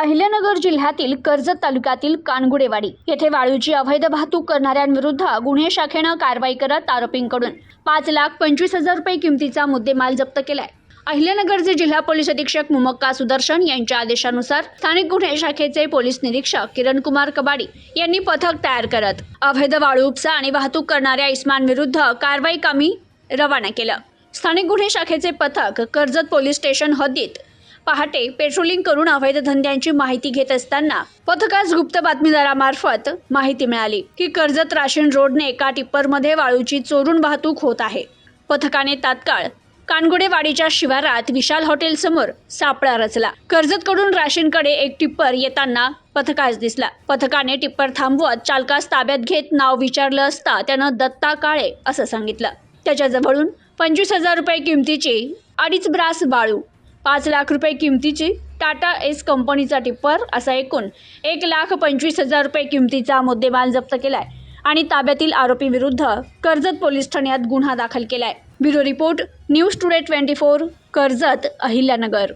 अहिल्यानगर जिल्ह्यातील कर्जत तालुक्यातील कानगुडेवाडी येथे वाळूची अवैध वाहतूक करणाऱ्यांविरुद्ध गुन्हे शाखेनं कारवाई करत आरोपींकडून 5,25,000 रुपये किमतीचा मुद्देमाल जप्त केलाय। अहिल्यानगरचे जिल्हा पोलीस अधीक्षक मुमक्का सुदर्शन यांच्या आदेशानुसार स्थानिक गुन्हे शाखेचे पोलीस निरीक्षक किरण कुमार कबाडी यांनी पथक तयार करत अवैध वाळू उपसा आणि वाहतूक करणाऱ्या इस्मांविरुद्ध कारवाई कामी रवाना केलं। स्थानिक गुन्हे शाखेचे पथक कर्जत पोलीस स्टेशन हद्दीत पहाटे पेट्रोलिंग करून अवैध धंद्यांची माहिती घेत असताना पथकास गुप्त बातमीदारामार्फत माहिती मिळाली की कर्जत राशीन रोडने एका टिप्परमध्ये वाळूची चोरून वाहतूक होत आहे। पथकाने तात्काळ कानगुडेवाडीच्या शिवारात विशाल हॉटेल समोर सापळा रचला। कर्जतकडून राशीनकडे एक टिप्पर येताना पथकास दिसला। पथकाने टिप्पर थांबवत चालकास ताब्यात घेत नाव विचारलं असता त्यानं दत्ता काळे असं सांगितलं। त्याच्या जवळून 25,000 रुपये किमतीची 2.5 ब्रास वाळू, 5 लाख रुपये किमतीची टाटा एस कंपनीचा टिप्पर असा एकूण 1,25,000 रुपये किमतीचा मुद्देमाल जप्त केलाय आणि ताब्यातील आरोपी विरुद्ध कर्जत पोलीस ठाण्यात गुन्हा दाखल केलाय। Bureau report, news today 24, Karjat, Ahilyanagar.